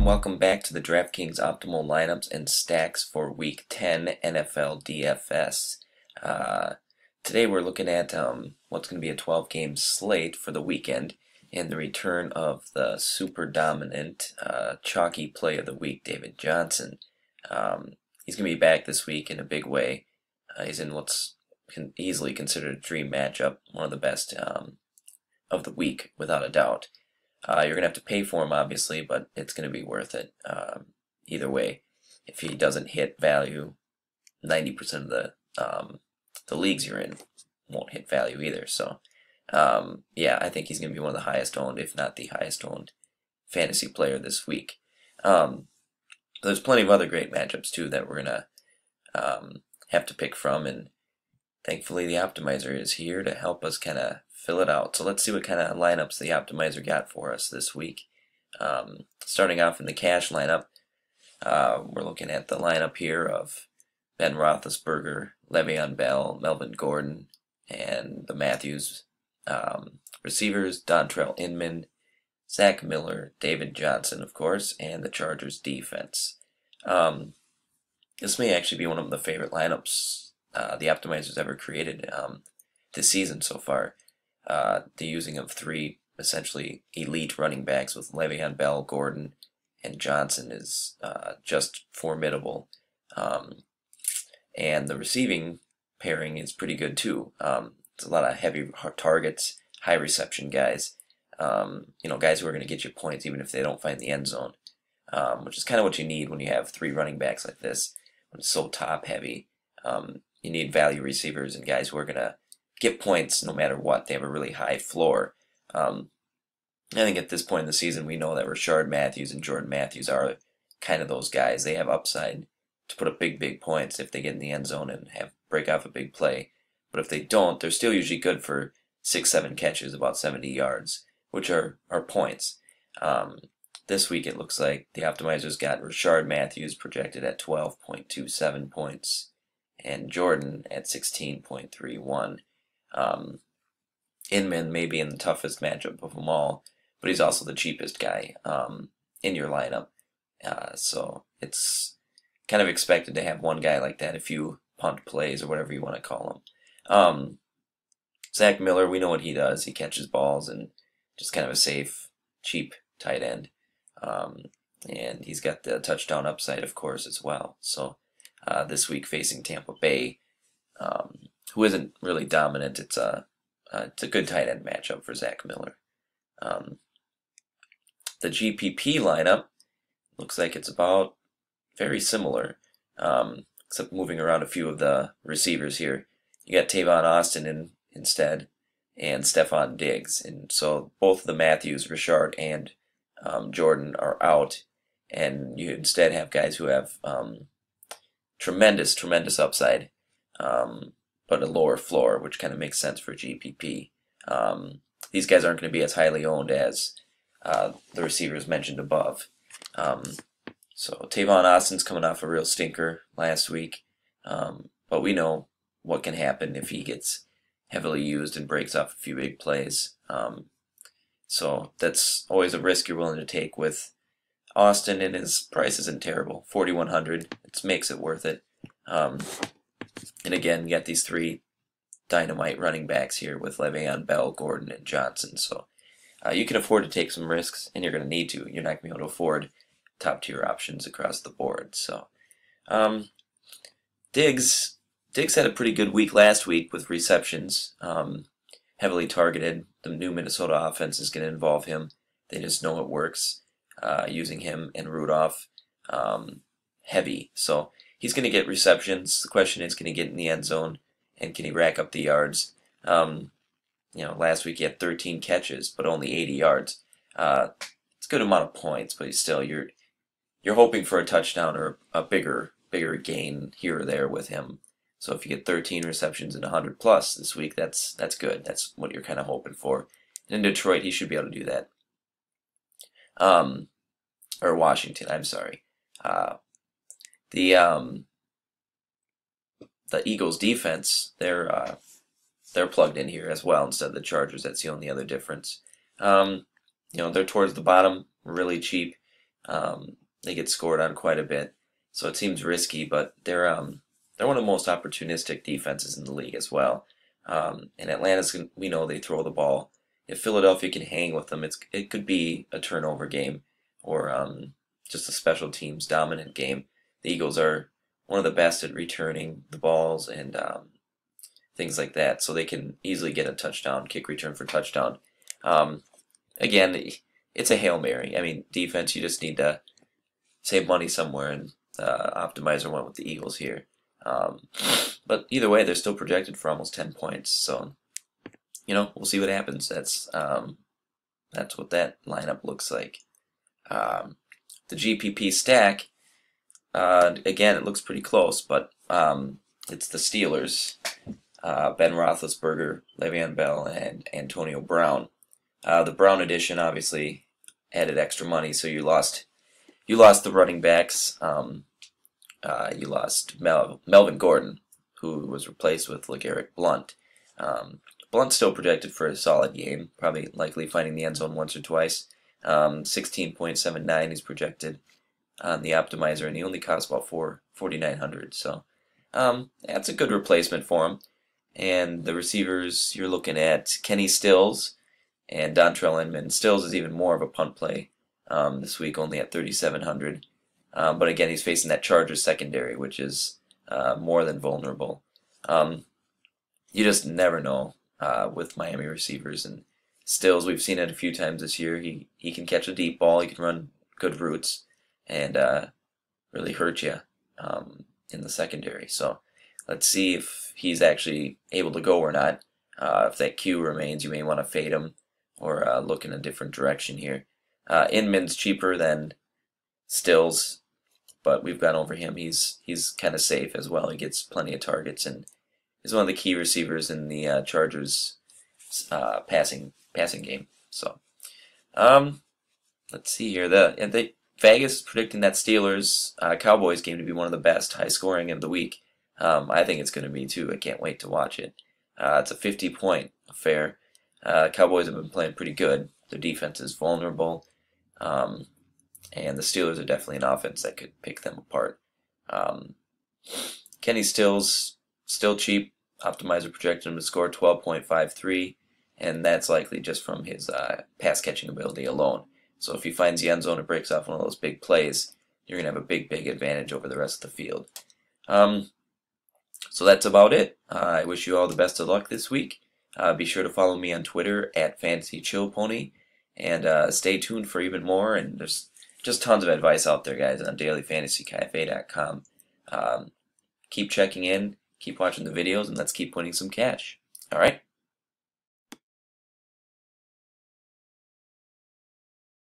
welcome back to the DraftKings Optimal Lineups and Stacks for Week 10 NFL DFS. Today we're looking at what's going to be a 12-game slate for the weekend and the return of the super dominant chalky play of the week, David Johnson. He's going to be back this week in a big way. He's in what's easily considered a dream matchup, one of the best of the week, without a doubt. You're going to have to pay for him, obviously, but it's going to be worth it. Either way, if he doesn't hit value, 90% of the leagues you're in won't hit value either. So, yeah, I think he's going to be one of the highest owned, if not the highest owned fantasy player this week. There's plenty of other great matchups, too, that we're going to have to pick from, and thankfully the optimizer is here to help us kind of fill it out. So let's see what kind of lineups the optimizer got for us this week. Starting off in the cash lineup, we're looking at the lineup here of Ben Roethlisberger, Le'Veon Bell, Melvin Gordon, and the Matthews receivers, Dontrell Inman, Zach Miller, David Johnson, of course, and the Chargers defense. This may actually be one of the favorite lineups the optimizer's ever created this season so far. The using of three essentially elite running backs with Le'Veon Bell, Gordon, and Johnson is just formidable. And the receiving pairing is pretty good too. It's a lot of heavy targets, high reception guys. Guys who are going to get you points even if they don't find the end zone, which is kind of what you need when you have three running backs like this. When it's so top heavy, you need value receivers and guys who are going to get points no matter what. They have a really high floor. I think at this point in the season we know that Rashard Matthews and Jordan Matthews are kind of those guys. They have upside to put up big points if they get in the end zone and break off a big play. But if they don't, they're still usually good for 6-7 catches, about 70 yards, which are points. This week it looks like the optimizer's got Rashard Matthews projected at 12.27 points and Jordan at 16.31. Inman may be in the toughest matchup of them all, but he's also the cheapest guy in your lineup. So it's kind of expected to have one guy like that if you punt plays or whatever you want to call him. Zach Miller, we know what he does. He catches balls and just kind of a safe, cheap tight end. And he's got the touchdown upside, of course, as well. So this week facing Tampa Bay, who isn't really dominant, it's a good tight end matchup for Zach Miller. The GPP lineup looks like it's about very similar, except moving around a few of the receivers here. You got Tavon Austin instead, and Stephon Diggs, and so both the Matthews, Rashard, and Jordan are out, and you instead have guys who have tremendous upside, but a lower floor, which kind of makes sense for GPP. These guys aren't going to be as highly owned as the receivers mentioned above. So Tavon Austin's coming off a real stinker last week, but we know what can happen if he gets heavily used and breaks off a few big plays. So that's always a risk you're willing to take with Austin, and his price isn't terrible. $4,100, it makes it worth it. And again, you got these three dynamite running backs here with Le'Veon Bell, Gordon, and Johnson. So you can afford to take some risks, and you're going to need to. You're not going to be able to afford top-tier options across the board. So Diggs had a pretty good week last week with receptions, heavily targeted. The new Minnesota offense is going to involve him. They just know it works, using him and Rudolph heavy. So he's going to get receptions. The question is, can he get in the end zone, and can he rack up the yards? Last week he had 13 catches, but only 80 yards. It's a good amount of points, but you're hoping for a touchdown or a bigger gain here or there with him. So if you get 13 receptions and 100 plus this week, that's good. That's what you're kind of hoping for. And in Detroit, he should be able to do that. Or Washington, I'm sorry. The Eagles defense, they're plugged in here as well instead of the Chargers. That's the only other difference. They're towards the bottom, really cheap. They get scored on quite a bit, so it seems risky, but they're one of the most opportunistic defenses in the league as well. And Atlanta's, we know they throw the ball. If Philadelphia can hang with them, it could be a turnover game or just a special teams dominant game. The Eagles are one of the best at returning the balls and things like that, so they can easily get a touchdown, kick return for touchdown. Um, Again, it's a Hail Mary. I mean, defense, you just need to save money somewhere, and Optimizer went with the Eagles here. But either way, they're still projected for almost 10 points, so we'll see what happens. That's what that lineup looks like. The GPP stack, again, it looks pretty close, but it's the Steelers, Ben Roethlisberger, Le'Veon Bell, and Antonio Brown. The Brown edition obviously added extra money, so you lost the running backs. You lost Melvin Gordon, who was replaced with LeGarrette Blount. Blunt's still projected for a solid game, probably likely finding the end zone once or twice. 16.79 is projected on the optimizer, and he only costs about $4,900. So that's a good replacement for him. And the receivers, you're looking at Kenny Stills and Dontrell Inman. Stills is even more of a punt play this week, only at $3,700. But again, he's facing that Chargers secondary, which is more than vulnerable. You just never know with Miami receivers. And Stills, we've seen it a few times this year. He can catch a deep ball, he can run good routes, and really hurt you in the secondary. So let's see if he's actually able to go or not. If that Q remains, you may want to fade him or look in a different direction here. Inman's cheaper than Stills, but we've gone over him. He's kind of safe as well. He gets plenty of targets and is one of the key receivers in the Chargers passing game. So let's see here. Vegas is predicting that Steelers Cowboys game to be one of the best, high scoring of the week. I think it's going to be too. I can't wait to watch it. It's a 50-point affair. Cowboys have been playing pretty good. Their defense is vulnerable, and the Steelers are definitely an offense that could pick them apart. Kenny Stills, still cheap. Optimizer projected him to score 12.53, and that's likely just from his pass catching ability alone. So if he finds the end zone and breaks off one of those big plays, you're going to have a big advantage over the rest of the field. So that's about it. I wish you all the best of luck this week. Be sure to follow me on Twitter at FantasyChillPony, and stay tuned for even more. And there's just tons of advice out there, guys, on dailyfantasycafe.com. Keep checking in, keep watching the videos, and let's keep winning some cash. All right?